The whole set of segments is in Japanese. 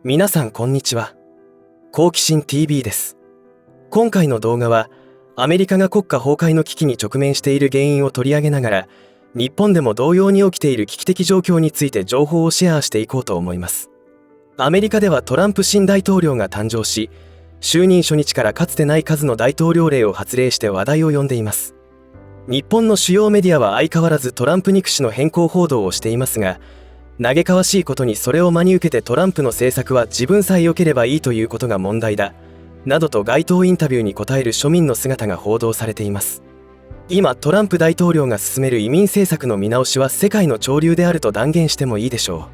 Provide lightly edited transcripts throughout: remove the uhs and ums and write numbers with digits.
皆さんこんにちは。好奇心 TV です。今回の動画はアメリカが国家崩壊の危機に直面している原因を取り上げながら、日本でも同様に起きている危機的状況について情報をシェアしていこうと思います。アメリカではトランプ新大統領が誕生し、就任初日からかつてない数の大統領令を発令して話題を呼んでいます。日本の主要メディアは相変わらずトランプ憎しの偏向報道をしていますが、嘆かわしいことにそれを真に受けてトランプの政策は自分さえ良ければいいということが問題だなどと街頭インタビューに答える庶民の姿が報道されています。今トランプ大統領が進める移民政策の見直しは世界の潮流であると断言してもいいでしょ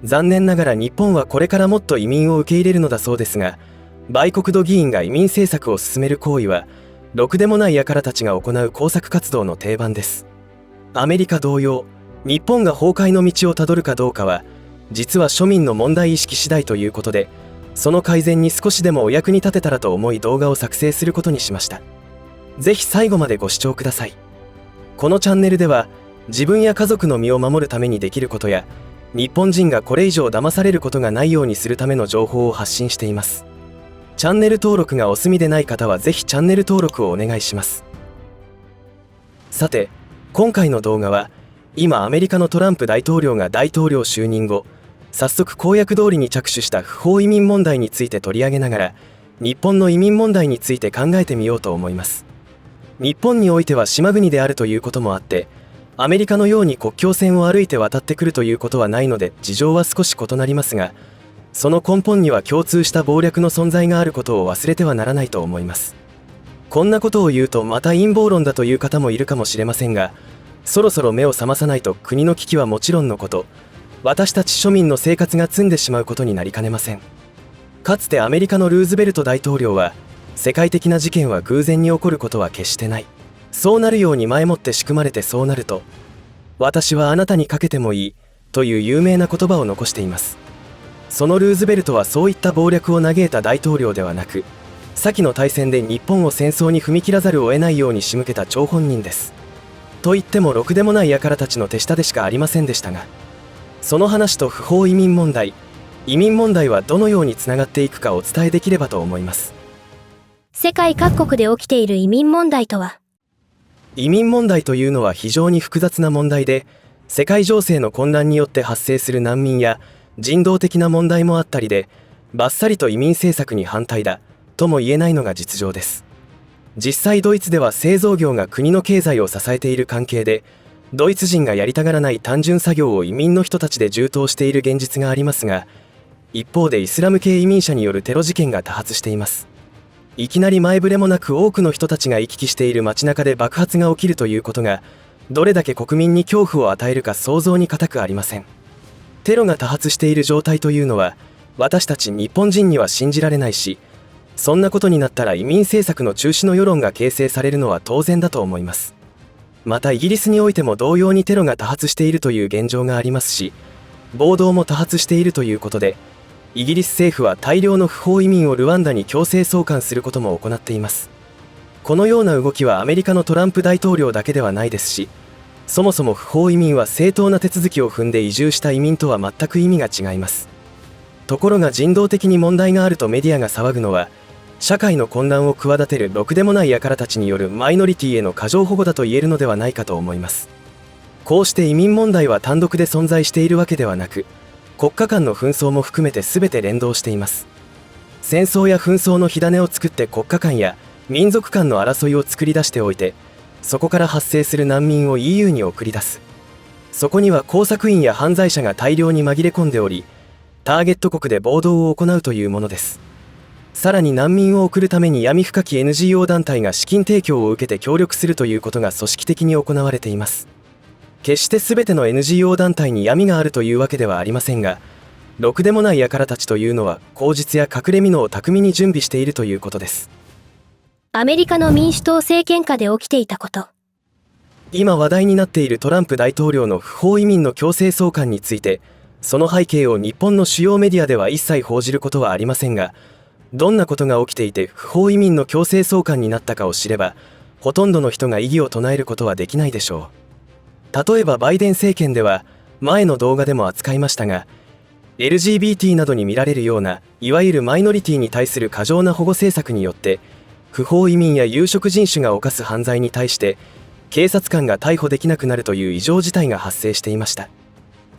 う。残念ながら日本はこれからもっと移民を受け入れるのだそうですが、売国土議員が移民政策を進める行為はろくでもない輩たちが行う工作活動の定番です。アメリカ同様、日本が崩壊の道をたどるかどうかは実は庶民の問題意識次第ということで、その改善に少しでもお役に立てたらと思い動画を作成することにしました。ぜひ最後までご視聴ください。このチャンネルでは自分や家族の身を守るためにできることや、日本人がこれ以上騙されることがないようにするための情報を発信しています。チャンネル登録がお済みでない方はぜひチャンネル登録をお願いします。さて、今回の動画は今アメリカのトランプ大統領が大統領就任後早速公約通りに着手した不法移民問題について取り上げながら、日本の移民問題について考えてみようと思います。日本においては島国であるということもあって、アメリカのように国境線を歩いて渡ってくるということはないので事情は少し異なりますが、その根本には共通した謀略の存在があることを忘れてはならないと思います。こんなことを言うとまた陰謀論だという方もいるかもしれませんが、そろそろ目を覚まさないと国の危機はもちろんのこと、私たち庶民の生活が詰んでしまうことになりかねません。かつてアメリカのルーズベルト大統領は、世界的な事件は偶然に起こることは決してない、そうなるように前もって仕組まれてそうなると、私はあなたにかけてもいいという有名な言葉を残しています。そのルーズベルトはそういった謀略を嘆いた大統領ではなく、先の大戦で日本を戦争に踏み切らざるを得ないように仕向けた張本人です。と言ってもろくでもない輩たちの手下でしかありませんでしたが、その話と不法移民問題、移民問題はどのようにつながっていくかお伝えできればと思います。世界各国で起きている移民問題とは。移民問題というのは非常に複雑な問題で、世界情勢の混乱によって発生する難民や人道的な問題もあったりで、バッサリと移民政策に反対だとも言えないのが実情です。実際ドイツでは製造業が国の経済を支えている関係で、ドイツ人がやりたがらない単純作業を移民の人たちで充当している現実がありますが、一方でイスラム系移民者によるテロ事件が多発しています。いきなり前触れもなく多くの人たちが行き来している街中で爆発が起きるということが、どれだけ国民に恐怖を与えるか想像に難くありません。テロが多発している状態というのは私たち日本人には信じられないし、そんなことになったら移民政策の中止の世論が形成されるのは当然だと思います。またイギリスにおいても同様にテロが多発しているという現状がありますし、暴動も多発しているということで、イギリス政府は大量の不法移民をルワンダに強制送還することも行っています。このような動きはアメリカのトランプ大統領だけではないですし、そもそも不法移民は正当な手続きを踏んで移住した移民とは全く意味が違います。ところが人道的に問題があるとメディアが騒ぐのは、社会の混乱を企てるろくでもない輩たちによるマイノリティへの過剰保護だと言えるのではないかと思います。こうして移民問題は単独で存在しているわけではなく、国家間の紛争も含めて全て連動しています。戦争や紛争の火種を作って国家間や民族間の争いを作り出しておいて、そこから発生する難民を EU に送り出す。そこには工作員や犯罪者が大量に紛れ込んでおり、ターゲット国で暴動を行うというものです。さらに難民を送るために闇深き NGO 団体が資金提供を受けて協力するということが組織的に行われています。決して全ての NGO 団体に闇があるというわけではありませんが、ろくでもない輩たちというのは口実や隠れ蓑を巧みに準備しているということです。アメリカの民主党政権下で起きていたこと。今話題になっているトランプ大統領の不法移民の強制送還について、その背景を日本の主要メディアでは一切報じることはありませんが、どんなことが起きていて不法移民の強制送還になったかを知れば、ほとんどの人が異議を唱えることはできないでしょう。例えばバイデン政権では前の動画でも扱いましたが、LGBT などに見られるようないわゆるマイノリティに対する過剰な保護政策によって不法移民や有色人種が犯す犯罪に対して警察官が逮捕できなくなるという異常事態が発生していました。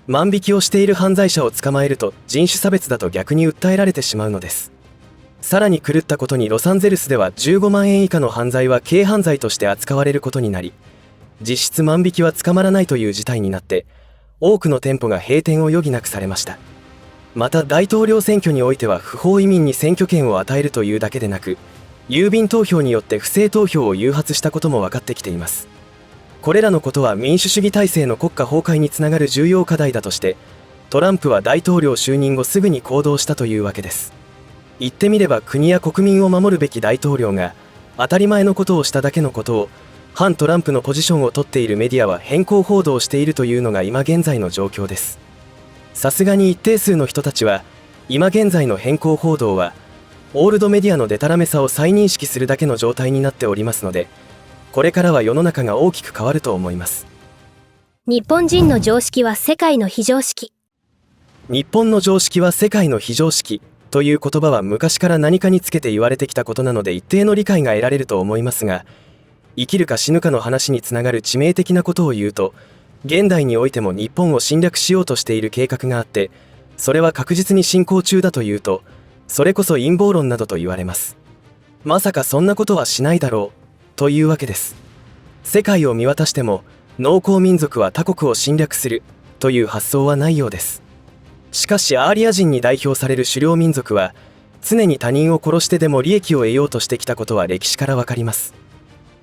万引きをしている犯罪者を捕まえると人種差別だと逆に訴えられてしまうのです。さらに狂ったことにロサンゼルスでは15万円以下の犯罪は軽犯罪として扱われることになり、実質万引きは捕まらないという事態になって多くの店舗が閉店を余儀なくされました。また大統領選挙においては不法移民に選挙権を与えるというだけでなく、郵便投票によって不正投票を誘発したことも分かってきています。これらのことは民主主義体制の国家崩壊につながる重要課題だとしてトランプは大統領就任後すぐに行動したというわけです。言ってみれば国や国民を守るべき大統領が当たり前のことをしただけのことを反トランプのポジションを取っているメディアは変更報道しているというのが今現在の状況です。さすがに一定数の人たちは今現在の変更報道はオールドメディアのデタラメさを再認識するだけの状態になっておりますので、これからは世の中が大きく変わると思います。日本人の常識は世界の非常識。日本の常識は世界の非常識という言葉は昔から何かにつけて言われてきたことなので一定の理解が得られると思いますが、生きるか死ぬかの話につながる致命的なことを言うと、現代においても日本を侵略しようとしている計画があって、それは確実に進行中だというと、それこそ陰謀論などと言われます。まさかそんなことはしないだろうというわけです。世界を見渡しても農耕民族は他国を侵略するという発想はないようです。しかしアーリア人に代表される狩猟民族は常に他人を殺してでも利益を得ようとしてきたことは歴史からわかります。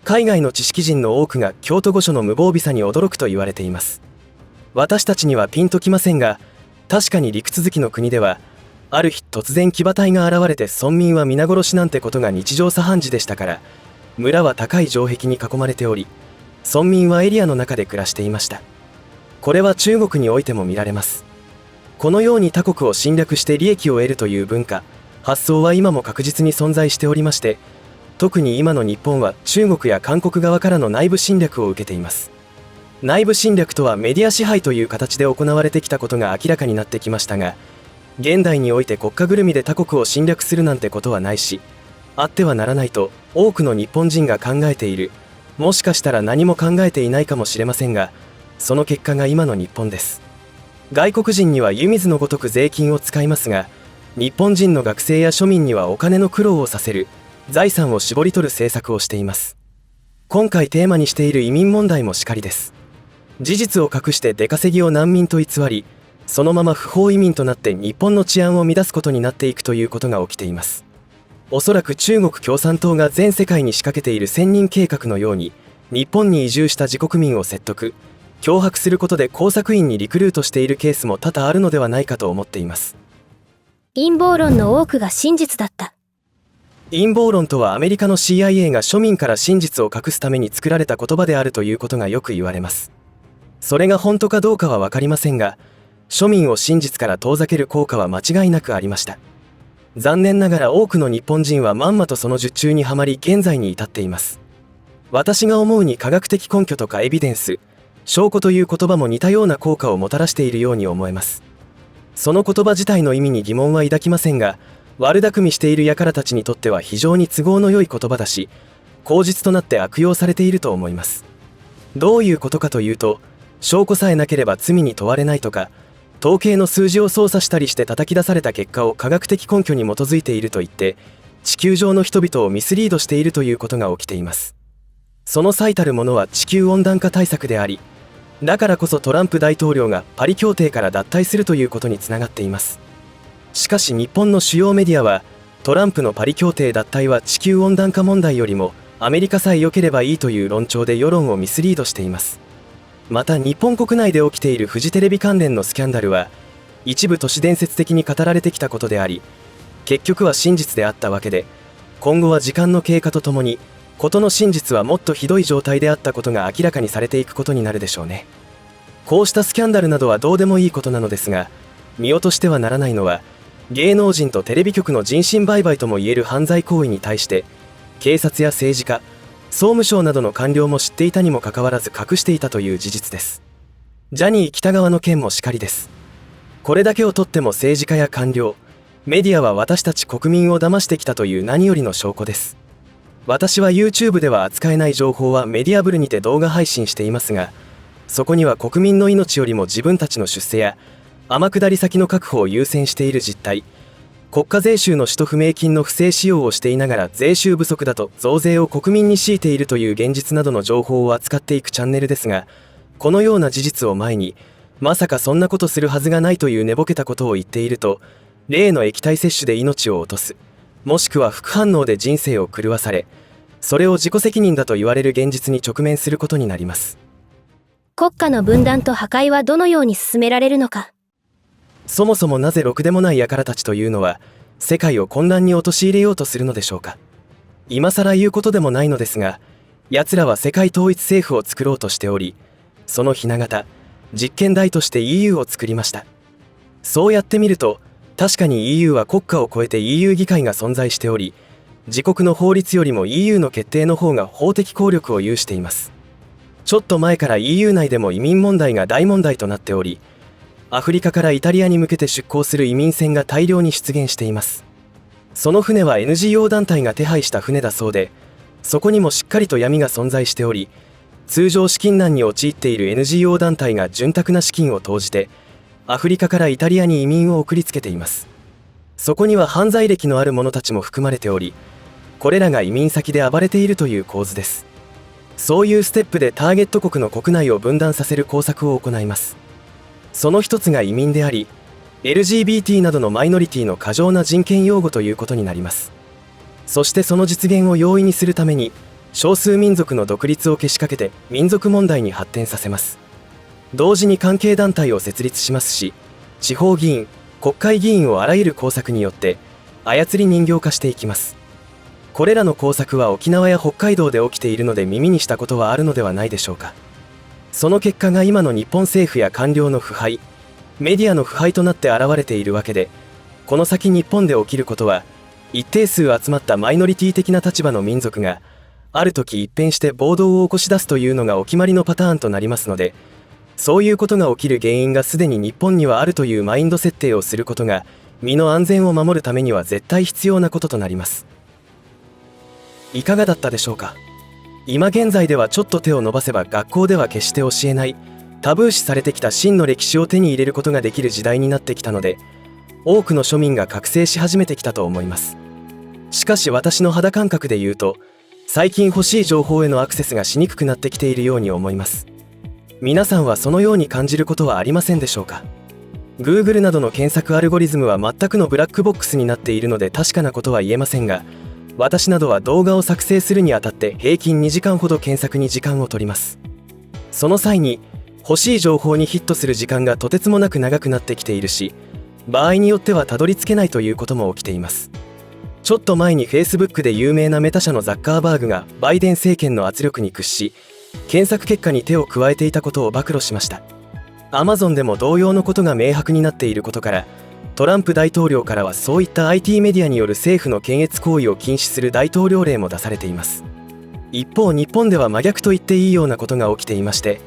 海外の知識人の多くが京都御所の無防備さに驚くと言われています。私たちにはピンときませんが、確かに陸続きの国ではある日突然騎馬隊が現れて村民は皆殺しなんてことが日常茶飯事でしたから、村は高い城壁に囲まれており、村民はエリアの中で暮らしていました。これは中国においても見られます。このように他国を侵略して利益を得るという文化、発想は今も確実に存在しておりまして、特に今の日本は中国や韓国側からの内部侵略を受けています。内部侵略とはメディア支配という形で行われてきたことが明らかになってきましたが、現代において国家ぐるみで他国を侵略するなんてことはないし、あってはならないと多くの日本人が考えている。もしかしたら何も考えていないかもしれませんが、その結果が今の日本です。外国人には湯水のごとく税金を使いますが、日本人の学生や庶民にはお金の苦労をさせる、財産を絞り取る政策をしています。今回テーマにしている移民問題もしかりです。事実を隠して出稼ぎを難民と偽り、そのまま不法移民となって日本の治安を乱すことになっていくということが起きています。おそらく中国共産党が全世界に仕掛けている千人計画のように、日本に移住した自国民を説得、脅迫することで工作員にリクルートしているケースも多々あるのではないかと思っています。陰謀論の多くが真実だった。陰謀論とはアメリカの CIA が庶民から真実を隠すために作られた言葉であるということがよく言われます。それが本当かどうかは分かりませんが、庶民を真実から遠ざける効果は間違いなくありました。残念ながら多くの日本人はまんまとその術中にはまり現在に至っています。私が思うに科学的根拠とかエビデンス、証拠という言葉も似たような効果をもたらしているように思えます。その言葉自体の意味に疑問は抱きませんが、悪巧みしている輩たちにとっては非常に都合の良い言葉だし、口実となって悪用されていると思います。どういうことかというと、証拠さえなければ罪に問われないとか、統計の数字を操作したりして叩き出された結果を科学的根拠に基づいていると言って、地球上の人々をミスリードしているということが起きています。その最たるものは地球温暖化対策であり、だからこそトランプ大統領がパリ協定から脱退するということにつながっています。しかし日本の主要メディアは、トランプのパリ協定脱退は地球温暖化問題よりもアメリカさえ良ければいいという論調で世論をミスリードしています。また日本国内で起きているフジテレビ関連のスキャンダルは、一部都市伝説的に語られてきたことであり、結局は真実であったわけで、今後は時間の経過とともに事の真実はもっとひどい状態であったことが明らかにされていくことになるでしょうね。こうしたスキャンダルなどはどうでもいいことなのですが、見落としてはならないのは、芸能人とテレビ局の人身売買ともいえる犯罪行為に対して警察や政治家、総務省などの官僚も知っていたにもかかわらず隠していたという事実です。ジャニー喜多川の件もしかりです。これだけをとっても政治家や官僚、メディアは私たち国民を騙してきたという何よりの証拠です。私は YouTube では扱えない情報はメディアブルにて動画配信していますが、そこには国民の命よりも自分たちの出世や天下り先の確保を優先している実態、国家税収の使途不明金の不正使用をしていながら税収不足だと増税を国民に強いているという現実などの情報を扱っていくチャンネルですが、このような事実を前に、まさかそんなことするはずがないという寝ぼけたことを言っていると、例の液体摂取で命を落とす、もしくは副反応で人生を狂わされ、それを自己責任だと言われる現実に直面することになります。国家の分断と破壊はどのように進められるのか。そもそもなぜろくでもない輩たちというのは世界を混乱に陥れようとするのでしょうか。今更言うことでもないのですが、奴らは世界統一政府を作ろうとしており、その雛形、実験台として EU を作りました。そうやってみると、確かに EU は国家を超えて EU 議会が存在しており、自国の法律よりも EU の決定の方が法的効力を有しています。ちょっと前から EU 内でも移民問題が大問題となっており、アフリカからイタリアに向けて出港する移民船が大量に出現しています。その船は NGO 団体が手配した船だそうで、そこにもしっかりと闇が存在しており、通常資金難に陥っている NGO 団体が潤沢な資金を投じて、アフリカからイタリアに移民を送りつけています。そこには犯罪歴のある者たちも含まれており、これらが移民先で暴れているという構図です。そういうステップでターゲット国の国内を分断させる工作を行います。その一つが移民であり、LGBT などのマイノリティの過剰な人権擁護ということになります。そしてその実現を容易にするために、少数民族の独立をけしかけて民族問題に発展させます。同時に関係団体を設立しますし、地方議員、国会議員をあらゆる工作によって操り人形化していきます。これらの工作は沖縄や北海道で起きているので耳にしたことはあるのではないでしょうか。その結果が今の日本政府や官僚の腐敗、メディアの腐敗となって現れているわけで、この先日本で起きることは、一定数集まったマイノリティ的な立場の民族が、ある時一変して暴動を起こし出すというのがお決まりのパターンとなりますので、そういうことが起きる原因がすでに日本にはあるというマインド設定をすることが、身の安全を守るためには絶対必要なこととなります。いかがだったでしょうか。今現在ではちょっと手を伸ばせば学校では決して教えないタブー視されてきた真の歴史を手に入れることができる時代になってきたので、多くの庶民が覚醒し始めてきたと思います。しかし私の肌感覚で言うと、最近欲しい情報へのアクセスがしにくくなってきているように思います。皆さんはそのように感じることはありませんでしょうか。 Google などの検索アルゴリズムは全くのブラックボックスになっているので確かなことは言えませんが、私などは動画を作成するにあたって平均2時間ほど検索に時間を取ります。その際に欲しい情報にヒットする時間がとてつもなく長くなってきているし、場合によってはたどり着けないということも起きています。ちょっと前に Facebook で有名なメタ社のザッカーバーグがバイデン政権の圧力に屈し、検索結果に手を加えていたことを暴露しました。 Amazon でも同様のことが明白になっていることから、トランプ大統領からはそういった IT メディアによる政府の検閲行為を禁止する大統領令も出されています。一方日本では真逆と言っていいようなことが起きていまして、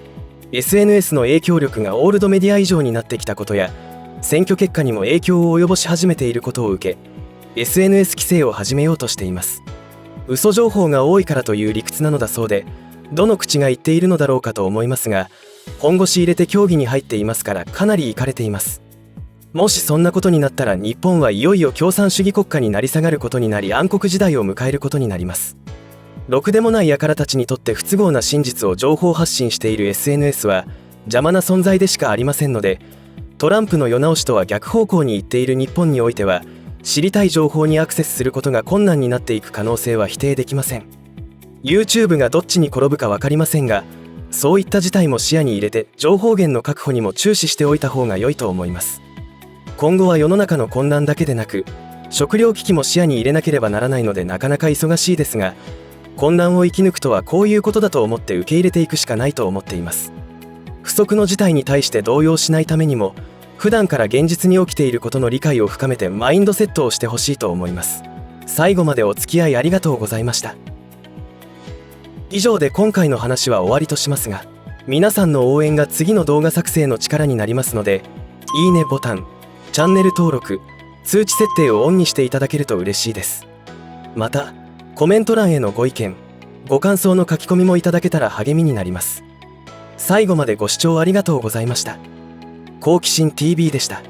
SNS の影響力がオールドメディア以上になってきたことや、選挙結果にも影響を及ぼし始めていることを受け、 SNS 規制を始めようとしています。嘘情報が多いからという理屈なのだそうで、どの口が言っているのだろうかと思いますが、本腰入れて協議に入っていますからかなりイカれています。もしそんなことになったら日本はいよいよ共産主義国家になり下がることになり、暗黒時代を迎えることになります。ろくでもない輩たちにとって不都合な真実を情報発信している SNS は邪魔な存在でしかありませんので、トランプの世直しとは逆方向に行っている日本においては、知りたい情報にアクセスすることが困難になっていく可能性は否定できません。 YouTube がどっちに転ぶか分かりませんが、そういった事態も視野に入れて情報源の確保にも注視しておいた方が良いと思います。今後は世の中の混乱だけでなく、食糧危機も視野に入れなければならないのでなかなか忙しいですが、混乱を生き抜くとはこういうことだと思って受け入れていくしかないと思っています。不測の事態に対して動揺しないためにも、普段から現実に起きていることの理解を深めてマインドセットをしてほしいと思います。最後までお付き合いありがとうございました。以上で今回の話は終わりとしますが、皆さんの応援が次の動画作成の力になりますので、いいねボタン、チャンネル登録、通知設定をオンにしていただけると嬉しいです。また、コメント欄へのご意見、ご感想の書き込みもいただけたら励みになります。最後までご視聴ありがとうございました。好奇心 TV でした。